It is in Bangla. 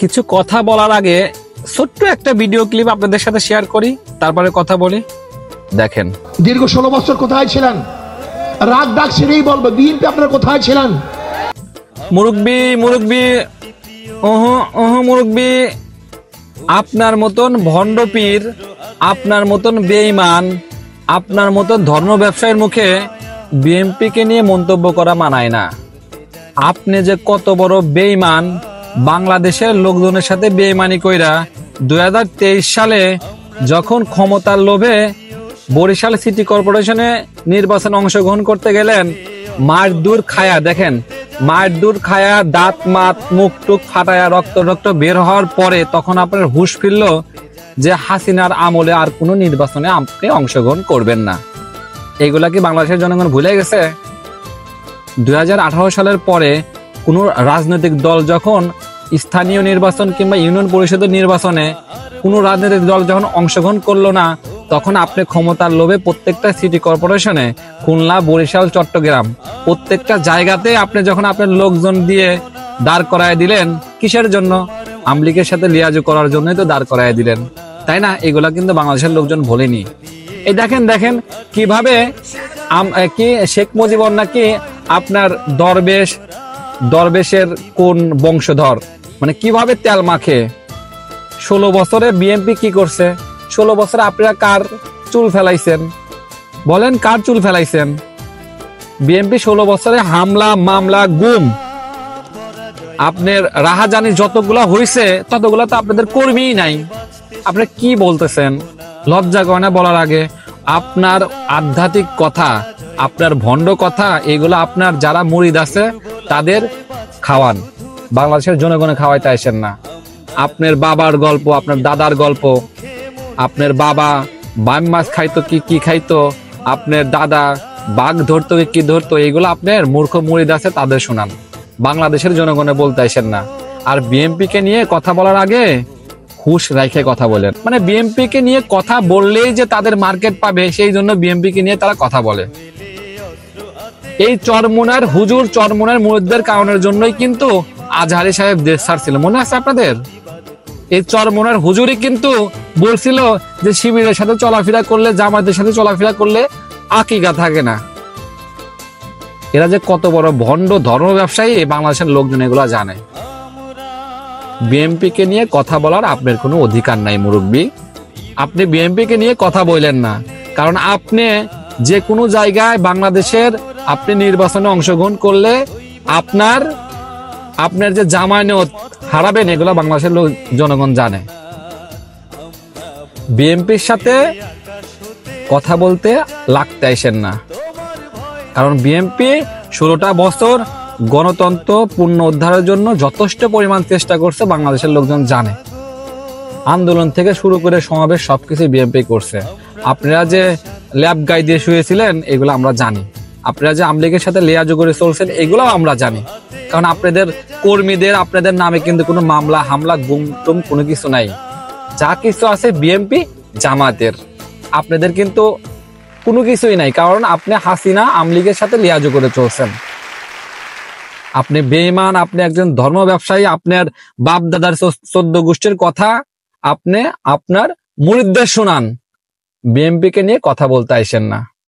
কিছু কথা বলার আগে ছোট্ট একটা ভিডিও ক্লিপ আপনাদের সাথে শেয়ার করি, তারপরে কথা বলি। দেখেন, দীর্ঘ 16 বছর কোথায় ছিলেন? রাগ ডাক সেরেই বলবো, বিএনপি আপনারা কোথায় ছিলেন? মুরব্বি মুরব্বি, আপনার মতন ভণ্ড পীর, আপনার মতন বেঈমান, আপনার মতন ধর্ম ব্যবসায়ীর মুখে বিএনপিকে নিয়ে মন্তব্য করা মানায় না। আপনি যে কত বড় বেঈমান, বাংলাদেশের লোকজনের সাথে বেঈমানি কইরা 2023 সালে যখন ক্ষমতার লোভে বরিশাল সিটি কর্পোরেশনে নির্বাচনে অংশগ্রহণ করতে গেলেন, মার দূর খায়া, দেখেন মার দূর খায়া, দাঁত মাত মুখ টুক ফাটায়া রক্ত বের হওয়ার পরে তখন আপনার হুঁশ ফিরল যে হাসিনার আমলে আর কোনো নির্বাচনে আপনি অংশগ্রহণ করবেন না। এগুলা কি বাংলাদেশের জনগণ ভুলে গেছে? 2018 সালের পরে কোন রাজনৈতিক দল যখন স্থানীয় নির্বাচন কিংবা ইউনিয়ন পরিষদের নির্বাচনে কোন রাজনৈতিক দল যখন অংশগ্রহণ করলো না, তখন আপনি ক্ষমতার লোভে প্রত্যেকটা সিটি কর্পোরেশনে, খুলনা, বরিশাল, চট্টগ্রাম, প্রত্যেকটা জায়গাতে আপনি যখন আপনার লোকজন দিয়ে দাঁড় করায় দিলেন, কিসের জন্য? আওয়ামী লীগের সাথে লিয়াজু করার জন্যই তো দাঁড় করায় দিলেন, তাই না? এগুলা কিন্তু বাংলাদেশের লোকজন ভোলেনি। এই দেখেন কিভাবে কি শেখ মুজিবুর নাকি আপনার দরবেশের কোন বংশধর, মানে কিভাবে তেল মাখে। 16 বছরে বিএনপি কি করছে? 16 বছরে আপনারা কার চুল ফেলাইছেন? বলেন, কার চুল ফেলাইছেন? বিএনপি 16 বছরে হামলা, মামলা, গুম, আপনার রাহাজানি যতগুলা হয়েছে ততগুলা তো আপনাদের কর্মীই নাই। আপনি কি বলতেছেন? লজ্জা করে না বলার আগে? আপনার আধ্যাত্মিক কথা, আপনার ভণ্ড কথা, এগুলো আপনার যারা মুরিদ আছে তাদের খাওয়ান, বাংলাদেশের জনগণে খাওয়াইতে আসেন না। আপনার বাবার গল্প, আপনার দাদার গল্প, আপনার বাবা বাম মাছ খাইতো কি খাইতো, আপনার দাদা বাঘ ধরতো কি ধরতো, এগুলো আপনার মূর্খ মুরিদ আছে তাদের শোনান, বাংলাদেশের জনগণে বলতে আসেন না। আর বিএনপি কে নিয়ে কথা বলার আগে হুঁশ রাখে কথা বলেন। মানে বিএনপি কে নিয়ে কথা বললেই যে তাদের মার্কেট পাবে, সেই জন্য বিএনপি কে নিয়ে তারা কথা বলে। এই চরমুনার হুজুর, চরমুনার মুরিদদের কারণের জন্যই কিন্তু আজহারী সাহেব দেশ ছাড়ছিল, মনে আছে আপনাদের? এই চরমুনার হুজুরই কিন্তু বলছিল যে শিবিরের সাথে চলাফেরা করলে, জামাতের সাথে চলাফেরা করলে আকিকা থাকে না। এরা যে কত বড় ভণ্ড ধর্ম ব্যবসায়ী বাংলাদেশের লোকজন এগুলা জানে। বিএনপি কে নিয়ে কথা বলার আপনার কোনো অধিকার নাই মুরব্বী। আপনি বিএনপি কে নিয়ে কথা বলেন না, কারণ আপনি যে কোনো জায়গায় বাংলাদেশের আপনি নির্বাচনে অংশগ্রহণ করলে আপনার যে জামানত হারাবেন, এগুলা বাংলাদেশের জনগণ জানে। বিএনপির সাথে কথা বলতে লাগতে আসেন না, কারণ বিএনপি 16টা বছর গণতন্ত্র পুনঃ উদ্ধারের জন্য যথেষ্ট পরিমাণ চেষ্টা করছে, বাংলাদেশের লোকজন জানে। আন্দোলন থেকে শুরু করে সমাবেশ সবকিছু বিএনপি করছে। আপনারা যে ল্যাব গাই দিয়ে শুয়েছিলেন, এগুলো আমরা জানি। আপনারা যে আওয়ামী লীগের সাথে লিয়াজু করে চলছেন, এগুলোও আমরা জানি। কারণ আপনাদের কর্মীদের, আপনাদের নামে কিন্তু কোনো মামলা, হামলা, গুম টুম কোনো কিছু নাই। যা কিছু আছে বিএনপি জামাতের, আপনাদের কিন্তু কোনো কিছুই নাই। কারণ আপনি হাসিনা, আওয়ামী লীগের সাথে লিয়াজু করে চলছেন। আপনি বেঈমান, আপনি একজন ধর্ম ব্যবসায়ী। আপনার বাপ দাদার 14 গোষ্ঠীর কথা আপনি আপনার মুরিদদের শোনান, বিএনপি কে নিয়ে কথা বলতে আসেন না।